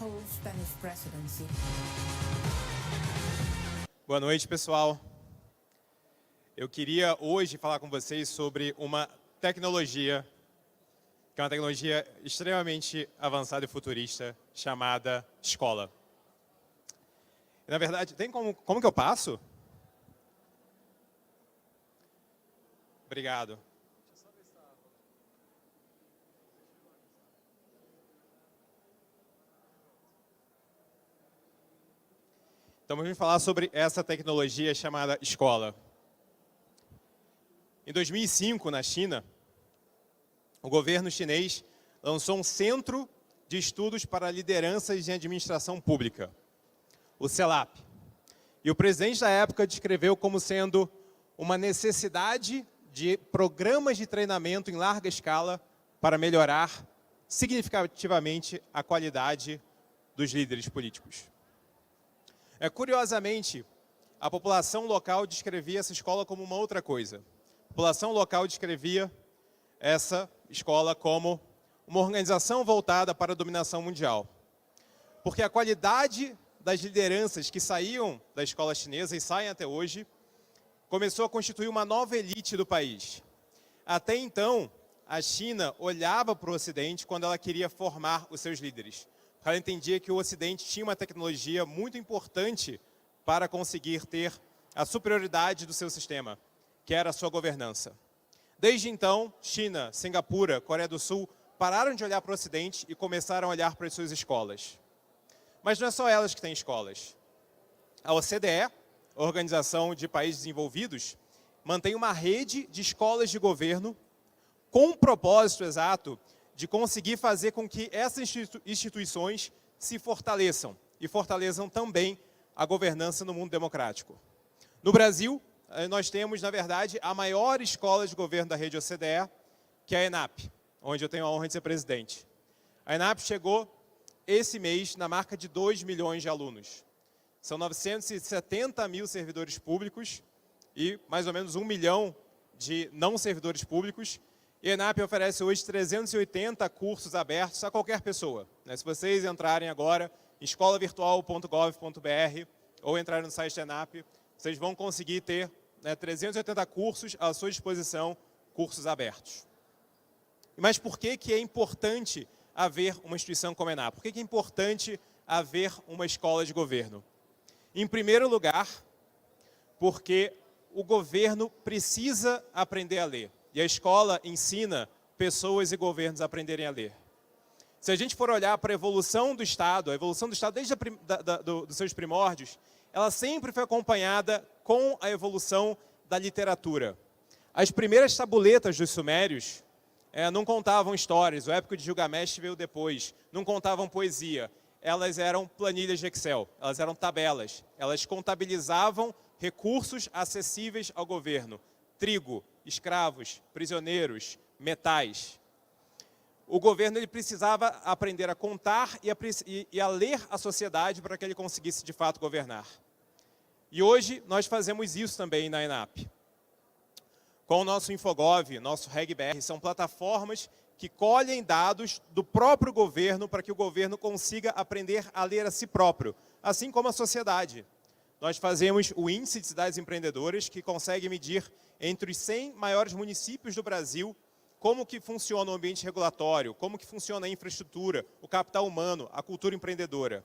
whole Spanish presidency. Boa noite, pessoal. Eu queria hoje falar com vocês sobre uma tecnologia, que é uma tecnologia extremamente avançada e futurista, chamada escola. Na verdade, tem como que eu passo? Obrigado. Então, vamos falar sobre essa tecnologia chamada escola. Em 2005, na China, o governo chinês lançou um Centro de Estudos para Lideranças em Administração Pública, o CELAP. E o presidente da época descreveu como sendo uma necessidade de programas de treinamento em larga escala para melhorar significativamente a qualidade dos líderes políticos. Curiosamente, a população local descrevia essa escola como uma outra coisa. A população local descrevia essa escola como uma organização voltada para a dominação mundial. Porque a qualidade das lideranças que saíam da escola chinesa e saem até hoje, começou a constituir uma nova elite do país. Até então, a China olhava para o Ocidente quando ela queria formar os seus líderes. Ela entendia que o Ocidente tinha uma tecnologia muito importante para conseguir ter a superioridade do seu sistema, que era a sua governança. Desde então, China, Singapura, Coreia do Sul pararam de olhar para o Ocidente e começaram a olhar para as suas escolas. Mas não é só elas que têm escolas. A OCDE, a Organização de Países Desenvolvidos, mantém uma rede de escolas de governo com um propósito exato de conseguir fazer com que essas instituições se fortaleçam e fortaleçam também a governança no mundo democrático. No Brasil, nós temos, na verdade, a maior escola de governo da rede OCDE, que é a ENAP, onde eu tenho a honra de ser presidente. A ENAP chegou esse mês na marca de 2 milhões de alunos. São 970 mil servidores públicos e mais ou menos 1 milhão de não servidores públicos. E a ENAP oferece hoje 380 cursos abertos a qualquer pessoa. Se vocês entrarem agora em escolavirtual.gov.br ou entrarem no site da ENAP, vocês vão conseguir ter 380 cursos à sua disposição, cursos abertos. Mas por que é importante haver uma instituição como a ENAP? Por que é importante haver uma escola de governo? Em primeiro lugar, porque o governo precisa aprender a ler. E a escola ensina pessoas e governos a aprenderem a ler. Se a gente for olhar para a evolução do Estado, desde dos seus primórdios, ela sempre foi acompanhada com a evolução da literatura. As primeiras tabuletas dos sumérios não contavam histórias, o Épico de Gilgamesh veio depois, não contavam poesia. Elas eram planilhas de Excel, elas eram tabelas, elas contabilizavam recursos acessíveis ao governo. Trigo, escravos, prisioneiros, metais. O governo ele precisava aprender a contar e a ler a sociedade para que ele conseguisse, de fato, governar. E hoje nós fazemos isso também na ENAP. Com o nosso Infogov, nosso RegBR, são plataformas que colhem dados do próprio governo para que o governo consiga aprender a ler a si próprio, assim como a sociedade. Nós fazemos o Índice de Cidades Empreendedoras, que consegue medir entre os 100 maiores municípios do Brasil como que funciona o ambiente regulatório, como que funciona a infraestrutura, o capital humano, a cultura empreendedora.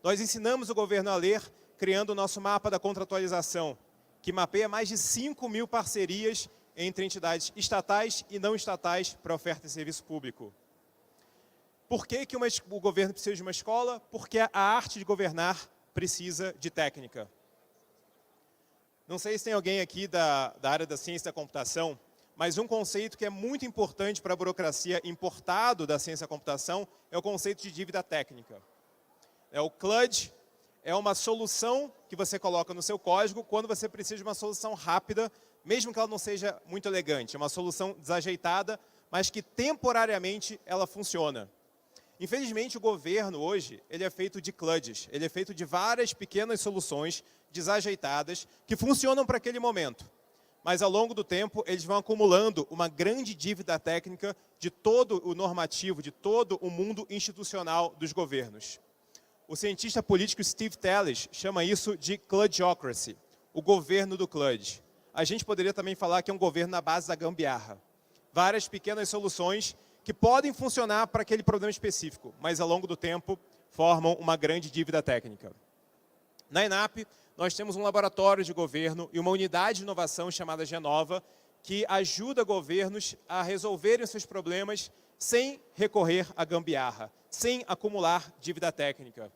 Nós ensinamos o governo a ler, criando o nosso mapa da contratualização, que mapeia mais de 5 mil parcerias entre entidades estatais e não estatais para oferta de serviço público. Por que o governo precisa de uma escola? Porque a arte de governar precisa de técnica. Não sei se tem alguém aqui da área da ciência da computação, mas um conceito que é muito importante para a burocracia importado da ciência da computação é o conceito de dívida técnica. O CLUD é uma solução que você coloca no seu código quando você precisa de uma solução rápida, mesmo que ela não seja muito elegante. É uma solução desajeitada, mas que temporariamente ela funciona. Infelizmente, o governo hoje ele é feito de CLUDs, ele é feito de várias pequenas soluções desajeitadas que funcionam para aquele momento. Mas ao longo do tempo, eles vão acumulando uma grande dívida técnica de todo o normativo, de todo o mundo institucional dos governos. O cientista político Steve Teles chama isso de Cludocracy, o governo do Clud. A gente poderia também falar que é um governo na base da gambiarra. Várias pequenas soluções que podem funcionar para aquele problema específico, mas ao longo do tempo formam uma grande dívida técnica. Na ENAP, nós temos um laboratório de governo e uma unidade de inovação chamada Genova, que ajuda governos a resolverem seus problemas sem recorrer à gambiarra, sem acumular dívida técnica.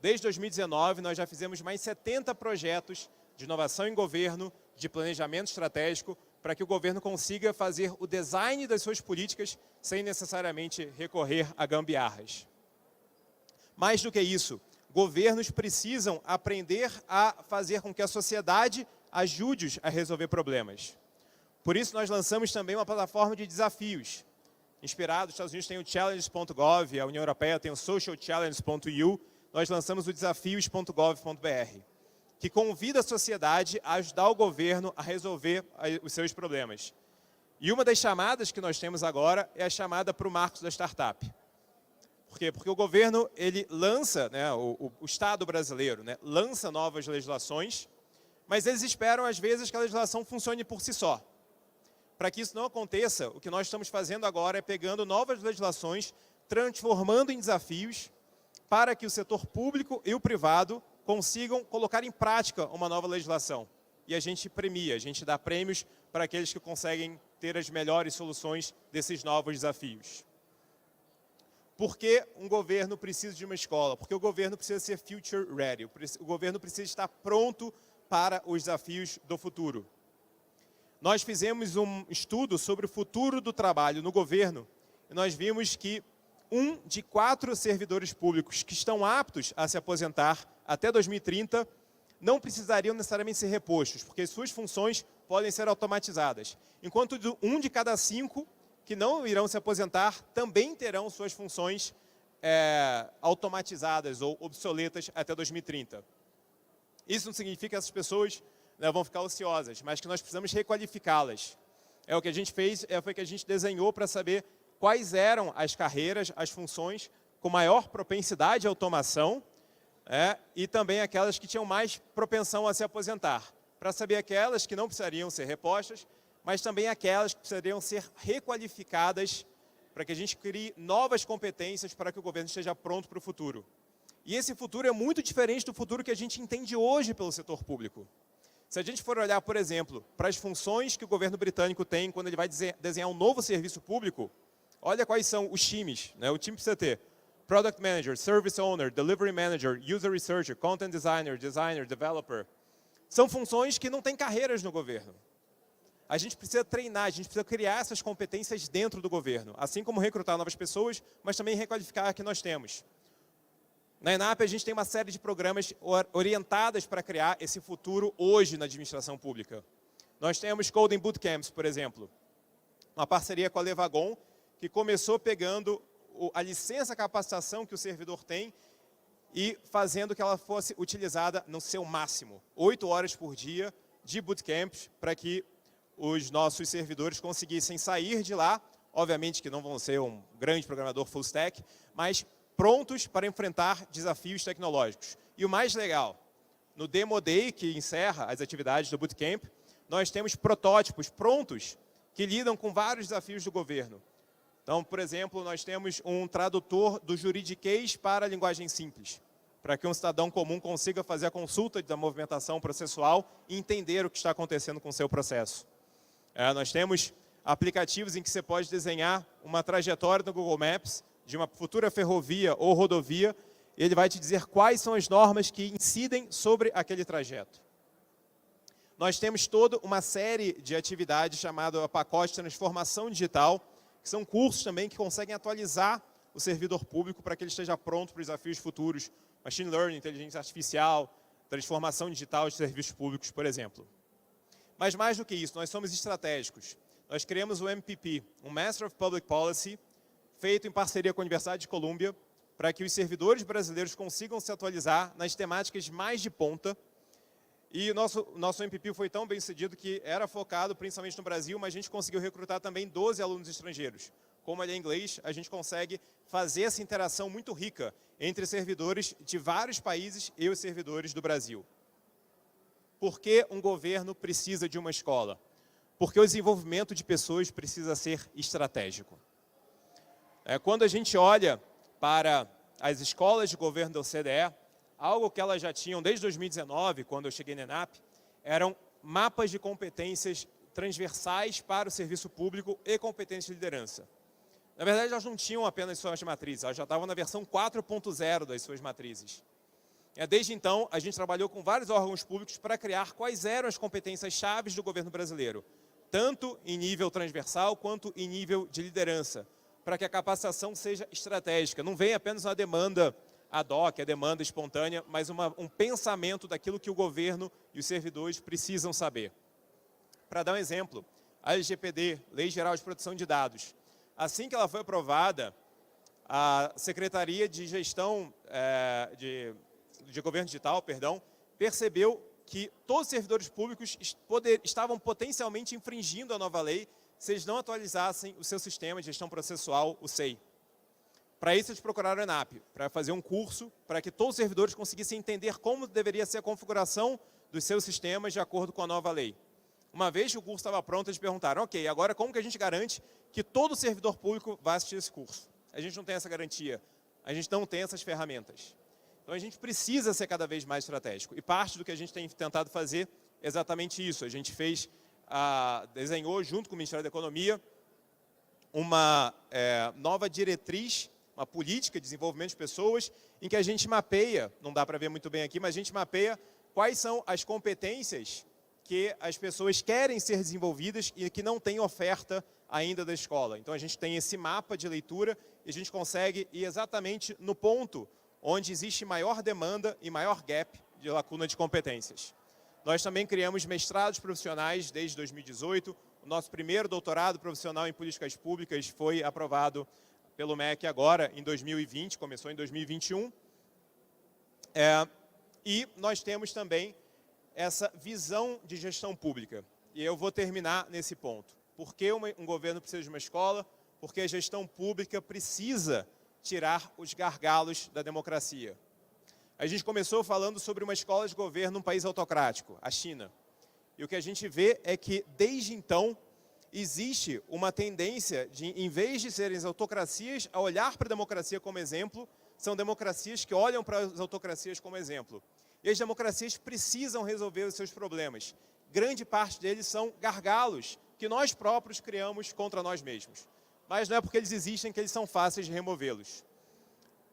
Desde 2019, nós já fizemos mais 70 projetos de inovação em governo, de planejamento estratégico, para que o governo consiga fazer o design das suas políticas sem necessariamente recorrer a gambiarras. Mais do que isso, governos precisam aprender a fazer com que a sociedade ajude-os a resolver problemas. Por isso, nós lançamos também uma plataforma de desafios. Inspirado, os Estados Unidos têm o Challenges.gov, a União Europeia tem o SocialChallenges.eu, nós lançamos o desafios.gov.br, que convida a sociedade a ajudar o governo a resolver os seus problemas. E uma das chamadas que nós temos agora é a chamada para o Marco da Startup. Por quê? Porque o governo ele lança, né, o Estado brasileiro, né, lança novas legislações, mas eles esperam, às vezes, que a legislação funcione por si só. Para que isso não aconteça, o que nós estamos fazendo agora é pegando novas legislações, transformando em desafios, para que o setor público e o privado consigam colocar em prática uma nova legislação. E a gente premia, a gente dá prêmios para aqueles que conseguem ter as melhores soluções desses novos desafios. Por que um governo precisa de uma escola? Porque o governo precisa ser future ready, o governo precisa estar pronto para os desafios do futuro. Nós fizemos um estudo sobre o futuro do trabalho no governo e nós vimos que 1 de 4 servidores públicos que estão aptos a se aposentar até 2030 não precisariam necessariamente ser repostos, porque suas funções podem ser automatizadas. Enquanto 1 de cada 5 que não irão se aposentar também terão suas funções automatizadas ou obsoletas até 2030. Isso não significa que essas pessoas, né, vão ficar ociosas, mas que nós precisamos requalificá-las. O que a gente fez foi que a gente desenhou para saber quais eram as carreiras, as funções com maior propensidade à automação e também aquelas que tinham mais propensão a se aposentar, para saber aquelas que não precisariam ser repostas, mas também aquelas que precisariam ser requalificadas para que a gente crie novas competências para que o governo esteja pronto para o futuro. E esse futuro é muito diferente do futuro que a gente entende hoje pelo setor público. Se a gente for olhar, por exemplo, para as funções que o governo britânico tem quando ele vai desenhar um novo serviço público, olha quais são os times, né? O time precisa ter Product Manager, Service Owner, Delivery Manager, User Researcher, Content Designer, Developer. São funções que não têm carreiras no governo. A gente precisa treinar, a gente precisa criar essas competências dentro do governo, assim como recrutar novas pessoas, mas também requalificar a que nós temos. Na ENAP, a gente tem uma série de programas orientadas para criar esse futuro hoje na administração pública. Nós temos Coding Bootcamps, por exemplo, uma parceria com a Levagon, que começou pegando a licença capacitação que o servidor tem e fazendo que ela fosse utilizada no seu máximo. 8 horas por dia de bootcamps para que os nossos servidores conseguissem sair de lá, obviamente que não vão ser um grande programador full stack, mas prontos para enfrentar desafios tecnológicos. E o mais legal, no Demo Day, que encerra as atividades do bootcamp, nós temos protótipos prontos que lidam com vários desafios do governo. Então, por exemplo, nós temos um tradutor do juridiquês para a linguagem simples, para que um cidadão comum consiga fazer a consulta da movimentação processual e entender o que está acontecendo com o seu processo. Nós temos aplicativos em que você pode desenhar uma trajetória no Google Maps de uma futura ferrovia ou rodovia, e ele vai te dizer quais são as normas que incidem sobre aquele trajeto. Nós temos toda uma série de atividades chamada pacote de transformação digital, que são cursos também que conseguem atualizar o servidor público para que ele esteja pronto para os desafios futuros, machine learning, inteligência artificial, transformação digital de serviços públicos, por exemplo. Mas mais do que isso, nós somos estratégicos. Nós criamos o MPP, um Master of Public Policy, feito em parceria com a Universidade de Colômbia, para que os servidores brasileiros consigam se atualizar nas temáticas mais de ponta. E o nosso MPP foi tão bem sucedido que era focado principalmente no Brasil, mas a gente conseguiu recrutar também 12 alunos estrangeiros, como ele é inglês, a gente consegue fazer essa interação muito rica entre servidores de vários países e os servidores do Brasil. Por que um governo precisa de uma escola? Porque o desenvolvimento de pessoas precisa ser estratégico. Quando a gente olha para as escolas de governo da OCDE, algo que elas já tinham desde 2019, quando eu cheguei na ENAP, eram mapas de competências transversais para o serviço público e competências de liderança. Na verdade, elas não tinham apenas suas matrizes, elas já estavam na versão 4.0 das suas matrizes. Desde então, a gente trabalhou com vários órgãos públicos para criar quais eram as competências chaves do governo brasileiro, tanto em nível transversal quanto em nível de liderança, para que a capacitação seja estratégica. Não venha apenas uma demanda ad hoc, a demanda espontânea, mas um pensamento daquilo que o governo e os servidores precisam saber. Para dar um exemplo, a LGPD, Lei Geral de Proteção de Dados, assim que ela foi aprovada, a Secretaria de Gestão de Governo Digital, percebeu que todos os servidores públicos estavam potencialmente infringindo a nova lei se eles não atualizassem o seu sistema de gestão processual, o SEI. Para isso, eles procuraram a ENAP, para fazer um curso para que todos os servidores conseguissem entender como deveria ser a configuração dos seus sistemas de acordo com a nova lei. Uma vez que o curso estava pronto, eles perguntaram, ok, agora como que a gente garante que todo servidor público vai assistir esse curso? A gente não tem essa garantia, a gente não tem essas ferramentas. Então, a gente precisa ser cada vez mais estratégico. E parte do que a gente tem tentado fazer é exatamente isso. A gente desenhou, junto com o Ministério da Economia, uma nova diretriz, uma política de desenvolvimento de pessoas, em que a gente mapeia, não dá para ver muito bem aqui, mas a gente mapeia quais são as competências que as pessoas querem ser desenvolvidas e que não tem oferta ainda da escola. Então, a gente tem esse mapa de leitura e a gente consegue ir exatamente no ponto onde existe maior demanda e maior gap de lacuna de competências. Nós também criamos mestrados profissionais desde 2018. O nosso primeiro doutorado profissional em políticas públicas foi aprovado pelo MEC agora, em 2020, começou em 2021. E nós temos também essa visão de gestão pública. E eu vou terminar nesse ponto. Por que um governo precisa de uma escola? Porque a gestão pública precisa tirar os gargalos da democracia. A gente começou falando sobre uma escola de governo num país autocrático, a China. E o que a gente vê é que, desde então, existe uma tendência de, em vez de serem as autocracias, a olhar para a democracia como exemplo, são democracias que olham para as autocracias como exemplo. E as democracias precisam resolver os seus problemas. Grande parte deles são gargalos que nós próprios criamos contra nós mesmos. Mas não é porque eles existem que eles são fáceis de removê-los.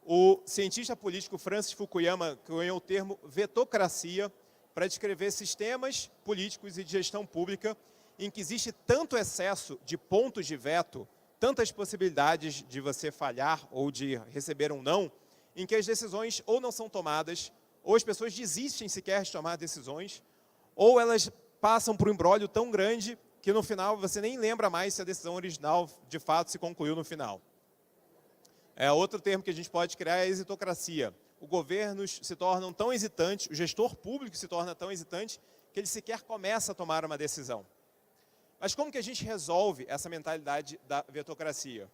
O cientista político Francis Fukuyama cunhou o termo vetocracia para descrever sistemas políticos e de gestão pública em que existe tanto excesso de pontos de veto, tantas possibilidades de você falhar ou de receber um não, em que as decisões ou não são tomadas, ou as pessoas desistem sequer de tomar decisões, ou elas passam por um imbróglio tão grande que no final você nem lembra mais se a decisão original de fato se concluiu no final. Outro termo que a gente pode criar é a hesitocracia. Os governos se tornam tão hesitantes, o gestor público se torna tão hesitante que ele sequer começa a tomar uma decisão. Mas como que a gente resolve essa mentalidade da vetocracia?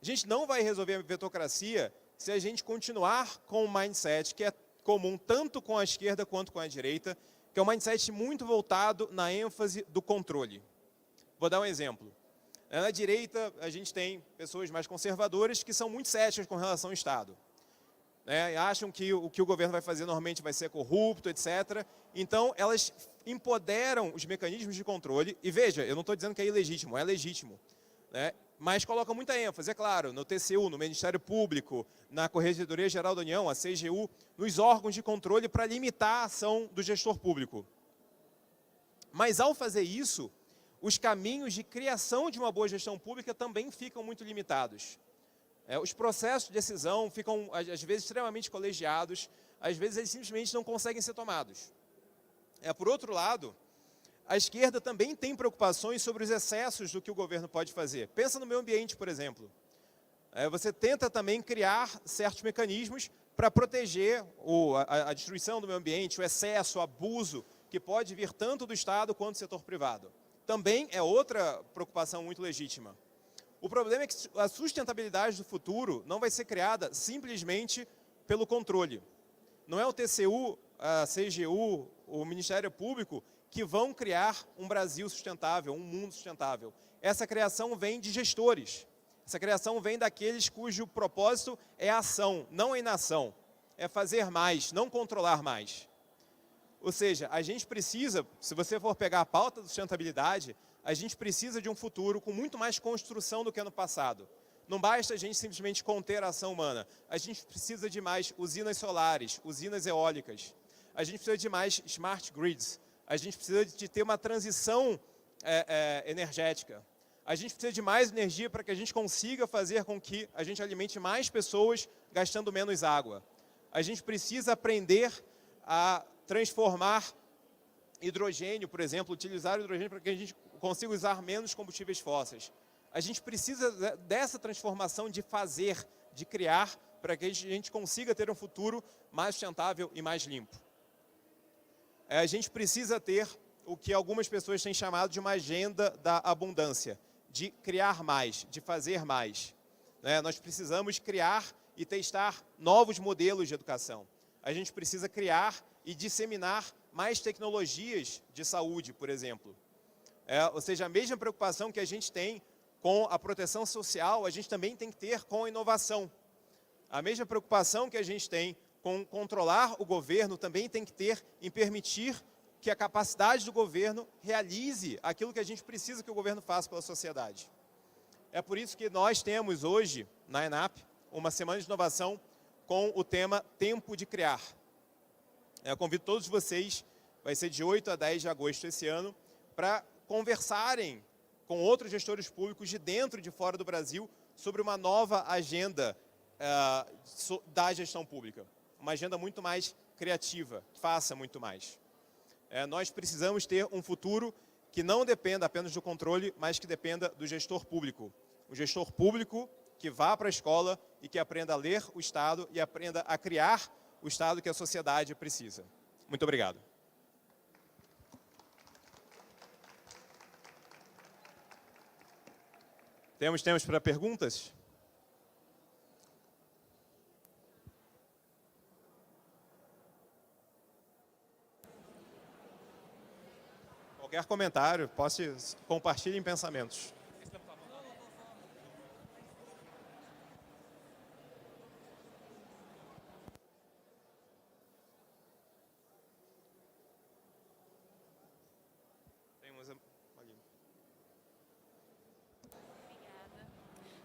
A gente não vai resolver a vetocracia se a gente continuar com um mindset que é comum tanto com a esquerda quanto com a direita, que é um mindset muito voltado na ênfase do controle. Vou dar um exemplo. Na direita, a gente tem pessoas mais conservadoras que são muito céticas com relação ao Estado. Acham que o governo vai fazer normalmente vai ser corrupto, etc. Então, elas empoderam os mecanismos de controle. E veja, eu não estou dizendo que é ilegítimo, é legítimo. Mas colocam muita ênfase, é claro, no TCU, no Ministério Público, na Corregedoria Geral da União, a CGU, nos órgãos de controle para limitar a ação do gestor público. Mas, ao fazer isso, os caminhos de criação de uma boa gestão pública também ficam muito limitados. Os processos de decisão ficam, às vezes, extremamente colegiados, às vezes eles simplesmente não conseguem ser tomados. Por outro lado, a esquerda também tem preocupações sobre os excessos do que o governo pode fazer. Pensa no meio ambiente, por exemplo. Você tenta também criar certos mecanismos para proteger a destruição do meio ambiente, o excesso, o abuso, que pode vir tanto do Estado quanto do setor privado. Também é outra preocupação muito legítima. O problema é que a sustentabilidade do futuro não vai ser criada simplesmente pelo controle. Não é o TCU, a CGU, o Ministério Público que vão criar um Brasil sustentável, um mundo sustentável. Essa criação vem de gestores. Essa criação vem daqueles cujo propósito é a ação, não a inação. É fazer mais, não controlar mais. Ou seja, a gente precisa, se você for pegar a pauta da sustentabilidade, a gente precisa de um futuro com muito mais construção do que no passado. Não basta a gente simplesmente conter a ação humana. A gente precisa de mais usinas solares, usinas eólicas. A gente precisa de mais smart grids. A gente precisa de ter uma transição energética. A gente precisa de mais energia para que a gente consiga fazer com que a gente alimente mais pessoas gastando menos água. A gente precisa aprender a transformar hidrogênio, por exemplo, utilizar o hidrogênio para que a gente consiga usar menos combustíveis fósseis. A gente precisa dessa transformação de fazer, de criar, para que a gente consiga ter um futuro mais sustentável e mais limpo. A gente precisa ter o que algumas pessoas têm chamado de uma agenda da abundância, de criar mais, de fazer mais. Nós precisamos criar e testar novos modelos de educação. A gente precisa criar e disseminar mais tecnologias de saúde, por exemplo. Ou seja, a mesma preocupação que a gente tem com a proteção social, a gente também tem que ter com a inovação. A mesma preocupação que a gente tem com controlar o governo também tem que ter em permitir que a capacidade do governo realize aquilo que a gente precisa que o governo faça pela sociedade. É por isso que nós temos hoje, na ENAP, uma semana de inovação com o tema Tempo de Criar. Eu convido todos vocês, vai ser de 8 a 10 de agosto esse ano, para conversarem com outros gestores públicos de dentro e de fora do Brasil sobre uma nova agenda da gestão pública. Uma agenda muito mais criativa, que faça muito mais. Nós precisamos ter um futuro que não dependa apenas do controle, mas que dependa do gestor público. O gestor público que vá para a escola e que aprenda a ler o Estado e aprenda a criar o Estado que a sociedade precisa. Muito obrigado. Temos tempo para perguntas? Qualquer comentário, compartilhem pensamentos.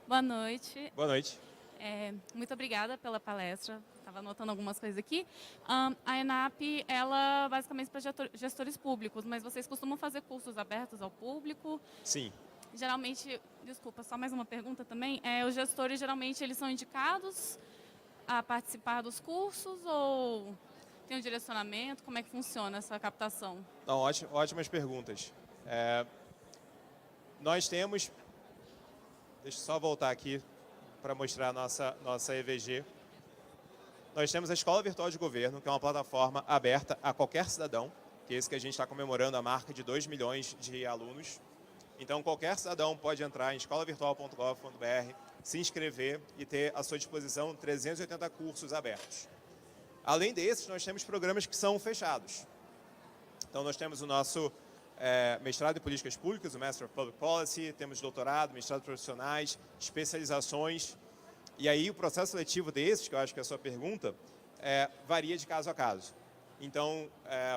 Boa noite. Boa noite. Muito obrigada pela palestra. Estava anotando algumas coisas aqui. A ENAP, ela basicamente para gestores públicos, mas vocês costumam fazer cursos abertos ao público? Sim. Geralmente, desculpa, só mais uma pergunta também. Os gestores, geralmente, eles são indicados a participar dos cursos ou tem um direcionamento? Como é que funciona essa captação? Não, ótimas perguntas. Nós temos... Deixa eu só voltar aqui para mostrar a nossa EVG. Nós temos a Escola Virtual de Governo, que é uma plataforma aberta a qualquer cidadão, que é esse que a gente está comemorando a marca de 2 milhões de alunos. Então, qualquer cidadão pode entrar em escolavirtual.gov.br, se inscrever e ter à sua disposição 380 cursos abertos. Além desses, nós temos programas que são fechados. Então, nós temos o nosso mestrado em políticas públicas, o Master of Public Policy, temos doutorado, mestrado profissionais, especializações. E aí o processo seletivo desses, que eu acho que é a sua pergunta, varia de caso a caso. Então,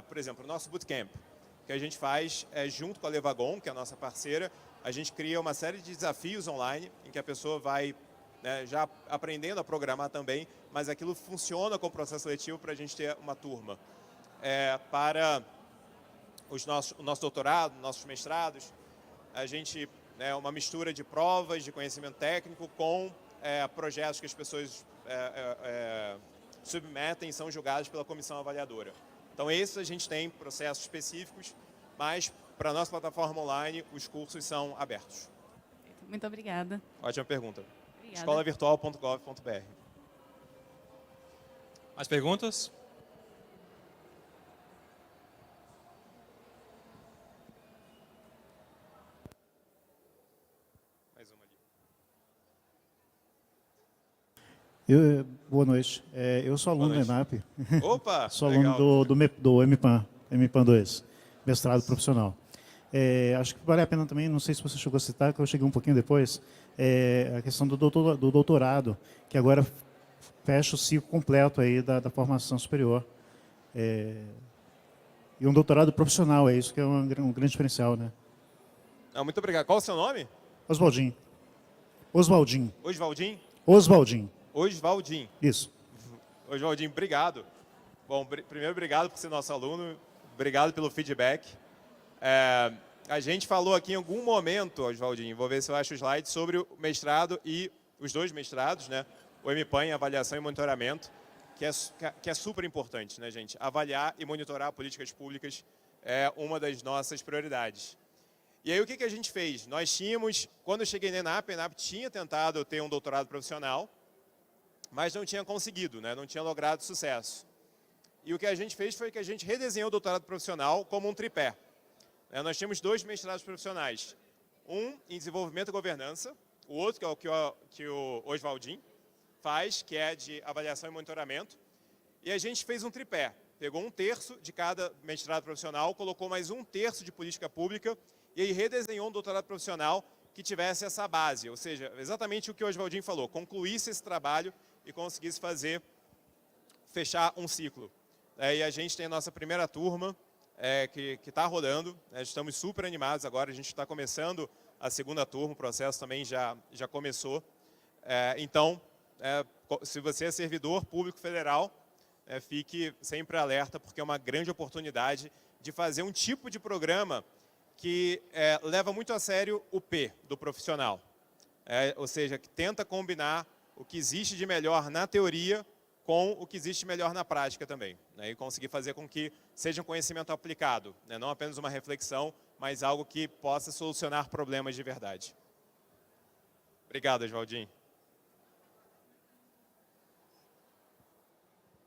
por exemplo, o nosso bootcamp, que a gente faz junto com a Levagon, que é a nossa parceira, a gente cria uma série de desafios online, em que a pessoa vai já aprendendo a programar também, mas aquilo funciona como processo seletivo para a gente ter uma turma. Para o nosso doutorado, nossos mestrados, a gente uma mistura de provas de conhecimento técnico com projetos que as pessoas submetem e são julgados pela comissão avaliadora. Então, esses a gente tem processos específicos, mas para a nossa plataforma online, os cursos são abertos. Muito obrigada. Ótima pergunta. Obrigada. escolavirtual.gov.br. Mais perguntas? Mais uma ali. Boa noite. Eu sou aluno Boa do noite. ENAP. Opa, Sou legal. aluno do MPAN 2, mestrado profissional. Acho que vale a pena também, não sei se você chegou a citar, que eu cheguei um pouquinho depois, a questão do doutorado, que agora fecha o ciclo completo aí da formação superior. E um doutorado profissional, é isso que é um grande diferencial, né? Muito obrigado. Qual o seu nome? Oswaldinho. Osvaldinho? Osvaldinho. Isso. Osvaldinho, obrigado. Bom, primeiro, obrigado por ser nosso aluno. Obrigado pelo feedback. A gente falou aqui em algum momento, Osvaldinho, vou ver se eu acho o slide, sobre o mestrado e os 2 mestrados, né? O MPAN em avaliação e monitoramento, que é super importante, né, gente? Avaliar e monitorar políticas públicas é uma das nossas prioridades. E aí, o que a gente fez? Nós tínhamos, quando eu cheguei na ENAP, a ENAP tinha tentado ter um doutorado profissional, mas não tinha conseguido, né? Não tinha logrado sucesso. E o que a gente fez foi que a gente redesenhou o doutorado profissional como um tripé. Nós tínhamos 2 mestrados profissionais, um em desenvolvimento e governança, o outro que é o que o Osvaldinho faz, que é de avaliação e monitoramento, e a gente fez um tripé. Pegou 1/3 de cada mestrado profissional, colocou mais 1/3 de política pública, e aí redesenhou um doutorado profissional que tivesse essa base, ou seja, exatamente o que o Osvaldinho falou, concluísse esse trabalho e conseguisse fechar um ciclo. E a gente tem a nossa primeira turma, que está rodando, estamos super animados agora, a gente está começando a segunda turma, o processo também já começou. Então, se você é servidor público federal, fique sempre alerta, porque é uma grande oportunidade de fazer um tipo de programa que leva muito a sério o P do profissional. Ou seja, que tenta combinar o que existe de melhor na teoria com o que existe melhor na prática também, né? E conseguir fazer com que seja um conhecimento aplicado, né? Não apenas uma reflexão, mas algo que possa solucionar problemas de verdade. Obrigado, Osvaldinho.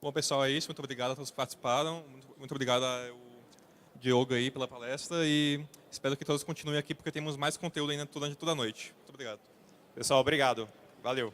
Bom, pessoal, é isso. Muito obrigado a todos que participaram. Muito obrigado ao Diogo aí pela palestra e espero que todos continuem aqui porque temos mais conteúdo ainda durante toda a noite. Muito obrigado. Pessoal, obrigado. Valeu.